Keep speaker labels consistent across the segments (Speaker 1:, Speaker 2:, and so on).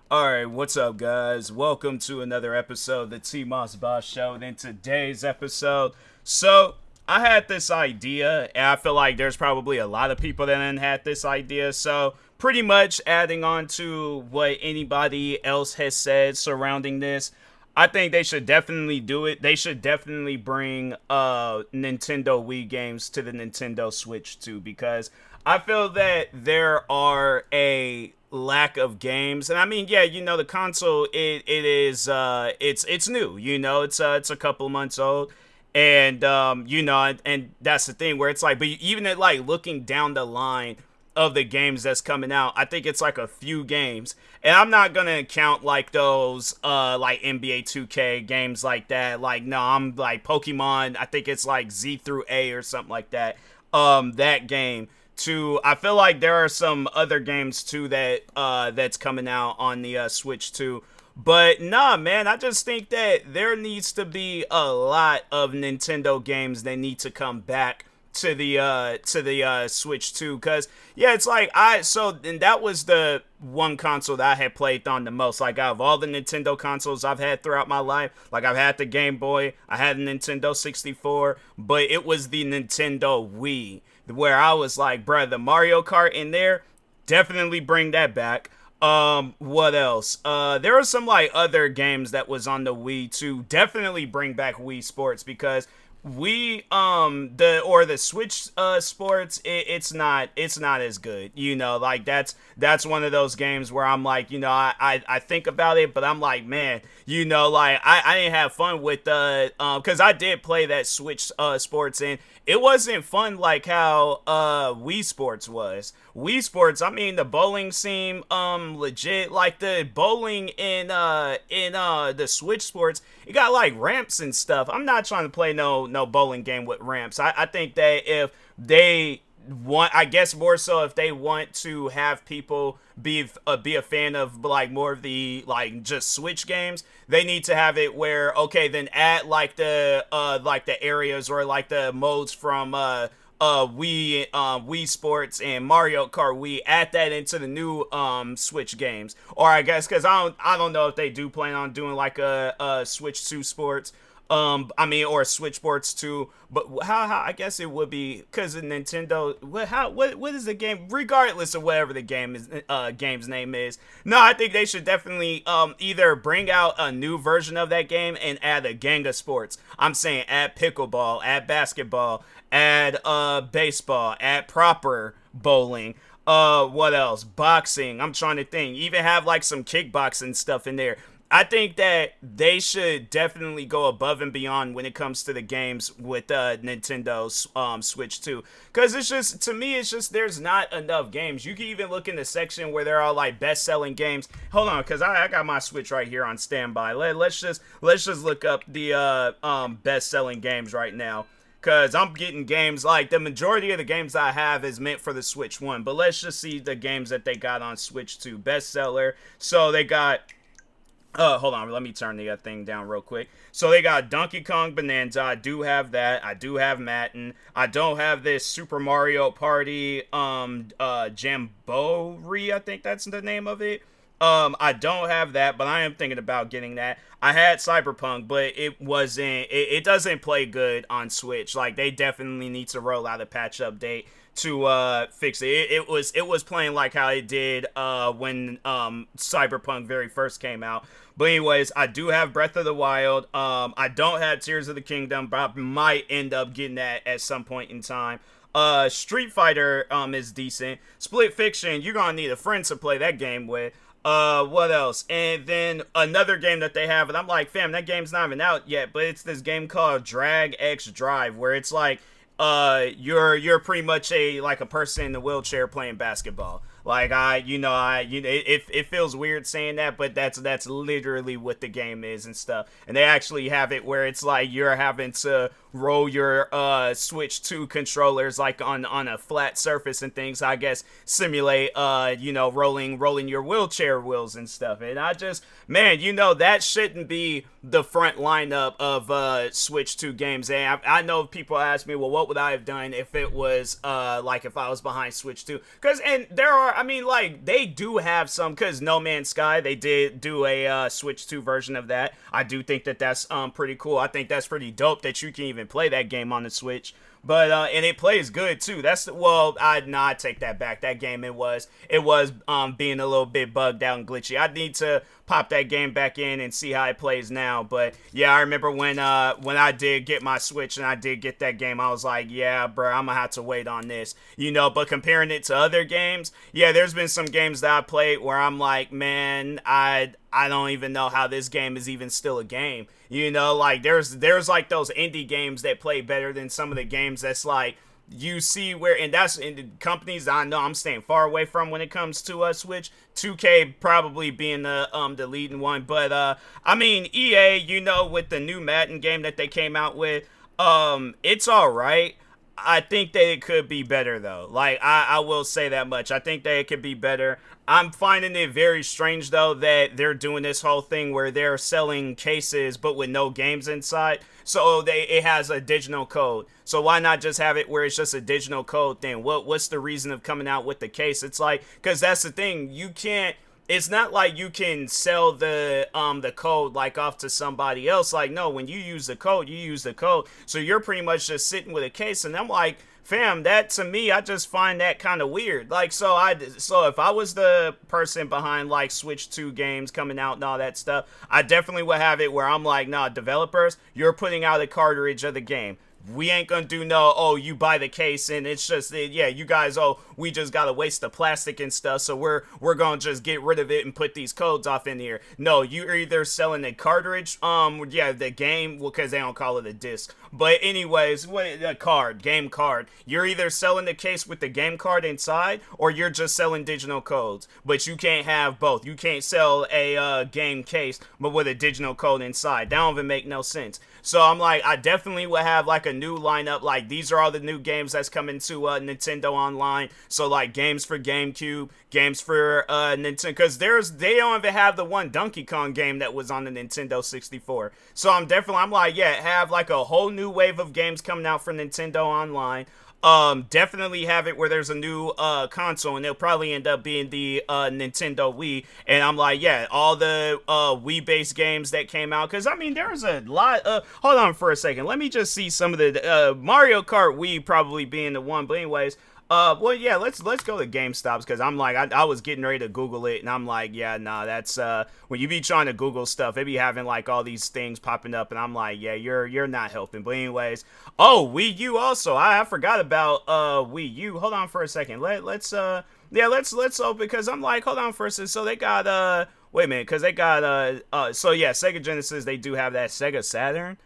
Speaker 1: Alright, what's up, guys? Welcome to another episode of the TMossBoss Show. And in today's episode, I had this idea, and I feel like there's probably a lot of people that didn't had this idea. So, pretty much adding on to what anybody else has said surrounding this, I think they should definitely do it. They should definitely bring Nintendo Wii games to the Nintendo Switch too, because I feel that there are a lack of games. And I mean, yeah, the console it is it's new, it's a couple months old. And and that's the thing where it's like, but even at like looking down the line of the games that's coming out, I think it's like a few games. And I'm not gonna count like those like NBA 2K games like that. Like no, I'm like Pokemon, I think it's like Z through A or something like that. That game too. I feel like there are some other games too that that's coming out on the Switch too. But nah, man, I just think that there needs to be a lot of Nintendo games that need to come back to the Switch too, cause yeah, it's like and that was the one console that I had played on the most. Like out of all the Nintendo consoles I've had throughout my life, like I've had the Game Boy, I had a Nintendo 64, but it was the Nintendo Wii where I was like, bruh, the Mario Kart in there, definitely bring that back. What else? There are some like other games that was on the Wii to definitely bring back Wii Sports, because the Switch Sports, it's not as good, like that's one of those games where I'm like, I think about it, but I'm like, man, like I didn't have fun with because I did play that Switch Sports, and it wasn't fun like how Wii Sports was. Wii Sports, I mean, the bowling seemed legit. Like the bowling in the Switch Sports, it got like ramps and stuff. I'm not trying to play no bowling game with ramps. I think that if they want, I guess more so if they want to have people be a fan of like more of the like just Switch games, they need to have it where, okay, then add like the areas or like the modes from Wii Sports and Mario Kart Wii, add that into the new Switch games. Or I guess because I don't know if they do plan on doing like a Switch 2 Sports, I mean, or Switch Sports 2, but how I guess it would be because of Nintendo. What is the game? Regardless of whatever the game's name is, no, I think they should definitely either bring out a new version of that game and add a gang of sports. I'm saying add pickleball, add basketball, add baseball, add proper bowling. What else? Boxing. I'm trying to think. Even have like some kickboxing stuff in there. I think that they should definitely go above and beyond when it comes to the games with Nintendo's Switch 2. Because it's just, to me, it's just there's not enough games. You can even look in the section where there are like best-selling games. Hold on, because I got my Switch right here on standby. Let's just look up the best-selling games right now. Because I'm getting games, like the majority of the games I have is meant for the Switch 1. But let's just see the games that they got on Switch 2. Bestseller. So they got, hold on, let me turn the thing down real quick. So they got Donkey Kong Bonanza. I do have that. I do have Madden. I don't have this Super Mario Party Jamboree, I think that's the name of it. I don't have that, but I am thinking about getting that. I had Cyberpunk, but it wasn't. It doesn't play good on Switch. Like they definitely need to roll out a patch update to fix it. It was playing like how it did when Cyberpunk very first came out. But anyways, I do have Breath of the Wild. I don't have Tears of the Kingdom, but I might end up getting that at some point in time. Street Fighter is decent. Split Fiction, you're gonna need a friend to play that game with. What else? And then another game that they have, and I'm like, fam, that game's not even out yet, but it's this game called Drag X Drive, where it's like, you're pretty much a person in a wheelchair playing basketball. Like it feels weird saying that, but that's literally what the game is and stuff. And they actually have it where it's like you're having to roll your Switch 2 controllers like on a flat surface and things. I guess simulate rolling your wheelchair wheels and stuff. And I just, man, that shouldn't be the front lineup of Switch 2 games. And I know people ask me, well, what would I have done if it was like if I was behind Switch 2? Because and there are I mean, like, they do have some, because No Man's Sky, they did do a Switch 2 version of that. I do think that that's pretty cool. I think that's pretty dope that you can even play that game on the Switch. But and it plays good too. I take that back. That game it was being a little bit bugged out and glitchy. I need to pop that game back in and see how it plays now. But yeah, I remember when I did get my Switch and I did get that game, I was like, yeah, bro, I'm gonna have to wait on this, you know. But comparing it to other games, yeah, there's been some games that I played where I'm like, man, I don't even know how this game is even still a game. You know, like there's like those indie games that play better than some of the games that's like you see where, and that's in the companies that I know I'm staying far away from when it comes to Switch. 2K probably being the leading one, but I mean EA, you know, with the new Madden game that they came out with, it's all right. I think that it could be better though. Like I will say that much. I think that it could be better. I'm finding it very strange though that they're doing this whole thing where they're selling cases but with no games inside. So it has a digital code. So why not just have it where it's just a digital code then? What's the reason of coming out with the case? It's like, cuz that's the thing. You can't, it's not like you can sell the code like off to somebody else. Like, no, when you use the code, you use the code. So you're pretty much just sitting with a case, and I'm like, fam, that to me, I just find that kind of weird. Like, so if I was the person behind like Switch 2 games coming out and all that stuff, I definitely would have it where I'm like, nah, developers, you're putting out a cartridge of the game. We ain't gonna do no, oh, you buy the case and it's just, yeah, you guys, oh, we just gotta waste the plastic and stuff, so we're gonna just get rid of it and put these codes off in here. No, you're either selling a cartridge, yeah, the game, well, because they don't call it a disc. But anyways, game card. You're either selling the case with the game card inside, or you're just selling digital codes. But you can't have both. You can't sell a game case, but with a digital code inside. That don't even make no sense. So I'm like, I definitely would have like a new lineup. Like, these are all the new games that's coming to Nintendo Online. So like games for GameCube, games for Nintendo, because they don't even have the one Donkey Kong game that was on the Nintendo 64. So I'm like, yeah, have like a whole new wave of games coming out for Nintendo Online. Definitely have it where there's a new console, and it'll probably end up being the Nintendo Wii. And I'm like, yeah, all the Wii-based games that came out, because I mean, there's a lot. Hold on for a second, let me just see some of the Mario Kart Wii probably being the one. But anyways, well, yeah, let's go to GameStop's, because I'm like, I was getting ready to Google it, and I'm like, yeah, nah, that's when you be trying to Google stuff, they be having like all these things popping up, and I'm like, yeah, you're not helping. But anyways, oh, Wii U also, I forgot about Wii U. Hold on for a second. Let's open, because I'm like, hold on for a second. So they got wait a minute, because they got so yeah, Sega Genesis, they do have that. Sega Saturn.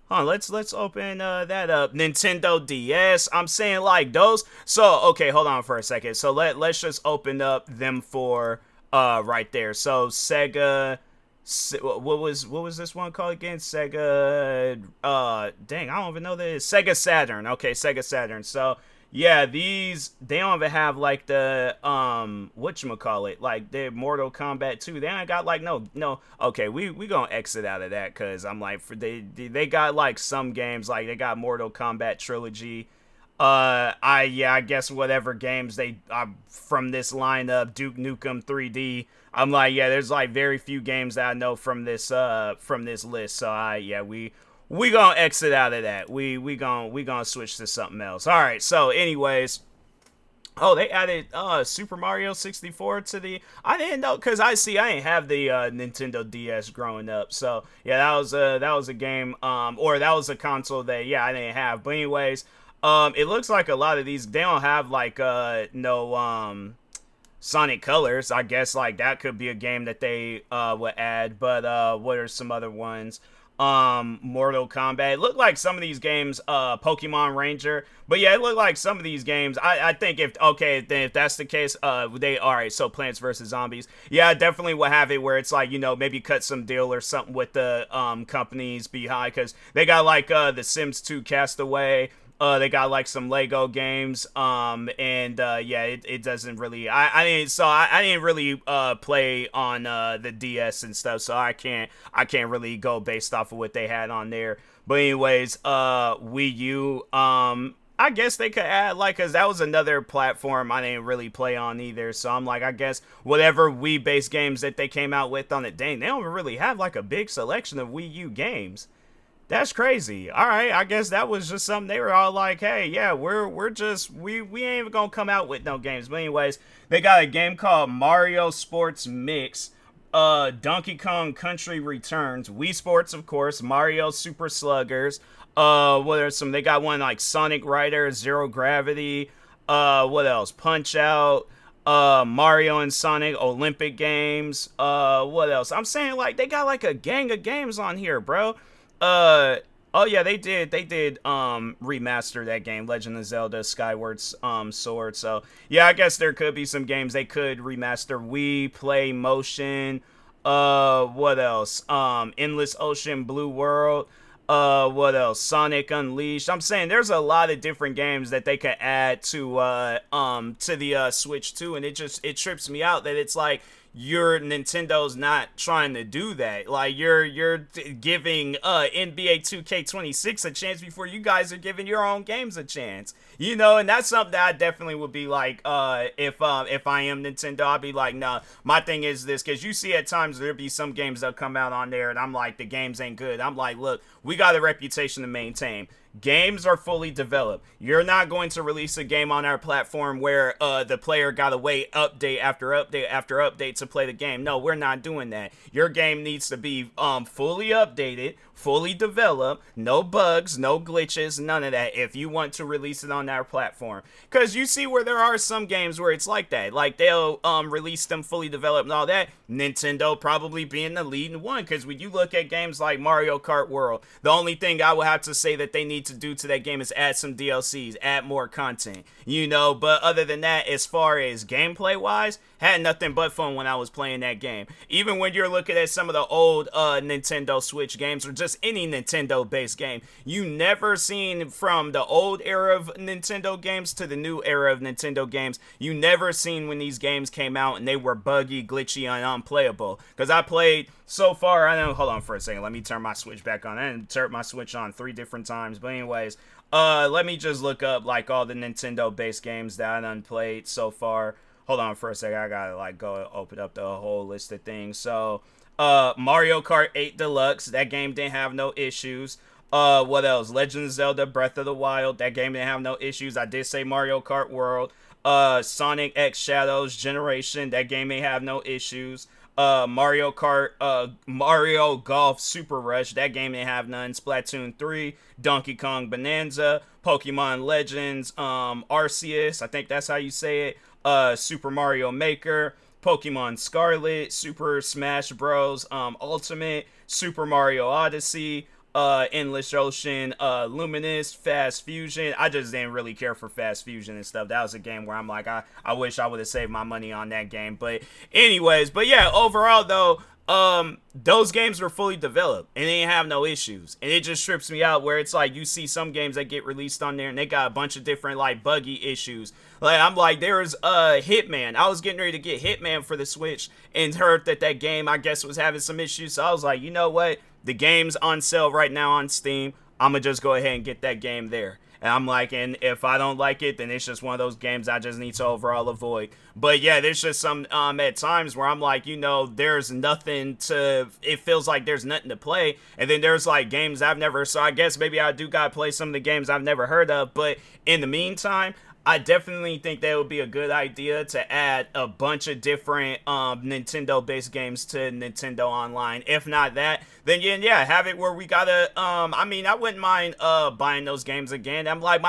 Speaker 1: Let's open that up. Nintendo DS. I'm saying like those. So okay, hold on for a second. So let's just open up them for right there. So Sega. What was this one called again? Sega. Dang, I don't even know this. Sega Saturn. Okay, Sega Saturn. So yeah, these, they don't even have like the whatchamacallit, like the Mortal Kombat 2. They ain't got like no. Okay, we gonna exit out of that, because I'm like, they got like some games, like they got Mortal Kombat Trilogy. I guess whatever games they from this lineup, Duke Nukem 3D. I'm like, yeah, there's like very few games that I know from this list. So we gonna exit out of that. We gonna switch to something else. All right. So anyways, oh, they added Super Mario 64 to the. I didn't know, because I didn't have the Nintendo DS growing up. So yeah, that was a game, or that was a console that, yeah, I didn't have. But anyways, it looks like a lot of these, they don't have like no Sonic Colors. I guess like that could be a game that they would add. But what are some other ones? Mortal Kombat. It looked like some of these games, Pokemon Ranger. But yeah, it looked like some of these games. I think if that's the case, they alright. So Plants vs Zombies. Yeah, I definitely will have it where it's like, you know, maybe cut some deal or something with the companies behind, because they got like the Sims 2 Castaway. They got like some Lego games, and yeah, it doesn't really. I didn't really play on the DS and stuff, so I can't really go based off of what they had on there. But anyways, Wii U, I guess they could add, like, cause that was another platform I didn't really play on either. So I'm like, I guess whatever Wii based games that they came out with on it, dang, they don't really have like a big selection of Wii U games. That's crazy. All right, I guess that was just something they were all like, "Hey, yeah, we're just we ain't even gonna come out with no games." But anyways, they got a game called Mario Sports Mix, Donkey Kong Country Returns, Wii Sports, of course, Mario Super Sluggers. What are some? They got one like Sonic Rider, Zero Gravity. What else? Punch Out. Mario and Sonic Olympic Games. What else? I'm saying like they got like a gang of games on here, bro. Uh oh yeah, they did remaster that game, Legend of Zelda Skyward Sword. So yeah, I guess there could be some games they could remaster. Wii Play Motion. What else? Endless Ocean Blue World. What else? Sonic Unleashed. I'm saying there's a lot of different games that they could add to the Switch too, and it trips me out that it's like your Nintendo's not trying to do that. Like you're giving NBA 2K26 a chance before you guys are giving your own games a chance. You know, and that's something that I definitely would be like, if I am Nintendo, I'd be like, nah, my thing is this, because you see at times there'll be some games that come out on there, and I'm like, the games ain't good. I'm like, look, we got a reputation to maintain. Games are fully developed. You're not going to release a game on our platform where the player gotta wait update after update after update to play the game. No, we're not doing that. Your game needs to be fully updated, fully developed, no bugs, no glitches, none of that, if you want to release it on our platform. Because you see where there are some games where it's like that. Like they'll release them fully developed and all that. Nintendo probably being the leading one. Because when you look at games like Mario Kart World, the only thing I would have to say that they need to do to that game is add some DLCs, add more content, you know. But other than that, as far as gameplay wise, had nothing but fun when I was playing that game. Even when you're looking at some of the old Nintendo Switch games or just any Nintendo based game, you never seen from the old era of Nintendo games to the new era of Nintendo games, you never seen when these games came out and they were buggy, glitchy, and unplayable. Because I played so far, I know, hold on for a second, let me turn my Switch back on. I didn't turn my Switch on 3 different times, but anyways, let me just look up like all the Nintendo based games that I done played so far. Hold on for a second, I gotta like go open up the whole list of things. So Mario Kart 8 Deluxe, that game didn't have no issues. What else? Legend of Zelda Breath of the Wild, that game didn't have no issues. I did say Mario Kart World. Sonic X Shadows Generation, that game may have no issues. Mario Kart, Mario Golf Super Rush, that game didn't have none. Splatoon 3, Donkey Kong Bonanza, Pokemon Legends, Arceus, I think that's how you say it. Super Mario Maker, Pokemon Scarlet, Super Smash Bros. Ultimate, Super Mario Odyssey, Endless Ocean, Luminous, Fast Fusion. I just didn't really care for Fast Fusion and stuff. That was a game where I'm like, I wish I would have saved my money on that game. But anyways, but yeah, overall though, those games were fully developed and they didn't have no issues. And it just trips me out where it's like you see some games that get released on there and they got a bunch of different like buggy issues. Like I'm like, there's Hitman. I was getting ready to get Hitman for the Switch and heard that game I guess was having some issues. So I was like, you know what? The game's on sale right now on Steam. I'm gonna just go ahead and get that game there. And I'm like, and if I don't like it, then it's just one of those games I just need to overall avoid. But yeah, there's just some at times where I'm like, you know, there's nothing to, it feels like there's nothing to play. And then there's like games I've never, so I guess maybe I do gotta play some of the games I've never heard of. But in the meantime, I definitely think that would be a good idea to add a bunch of different Nintendo-based games to Nintendo Online. If not that, then yeah, have it where we gotta. I mean, I wouldn't mind buying those games again. I'm like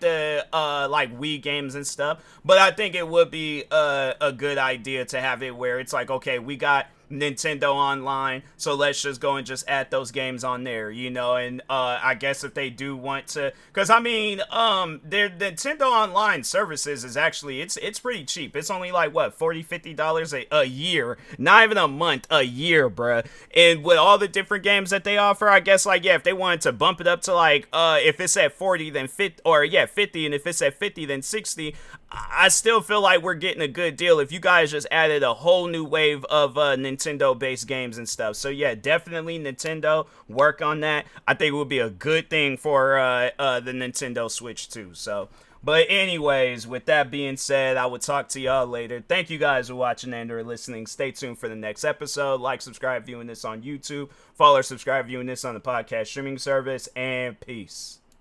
Speaker 1: the Wii games and stuff. But I think it would be a good idea to have it where it's like, okay, we got Nintendo Online, so let's just go and just add those games on there, you know. And I guess if they do want to, because I mean their Nintendo Online services is actually it's pretty cheap. It's only like what, $40-$50 a year, not even a month, a year, bruh. And with all the different games that they offer, I guess like, yeah, if they wanted to bump it up to like if it's at 40 then 50, or yeah 50, and if it's at 50 then 60, I still feel like we're getting a good deal if you guys just added a whole new wave of Nintendo-based games and stuff. So yeah, definitely Nintendo, work on that. I think it would be a good thing for the Nintendo Switch too. So, but anyways, with that being said, I will talk to y'all later. Thank you guys for watching and or listening. Stay tuned for the next episode. Like, subscribe, viewing this on YouTube. Follow or subscribe, viewing this on the podcast streaming service. And peace.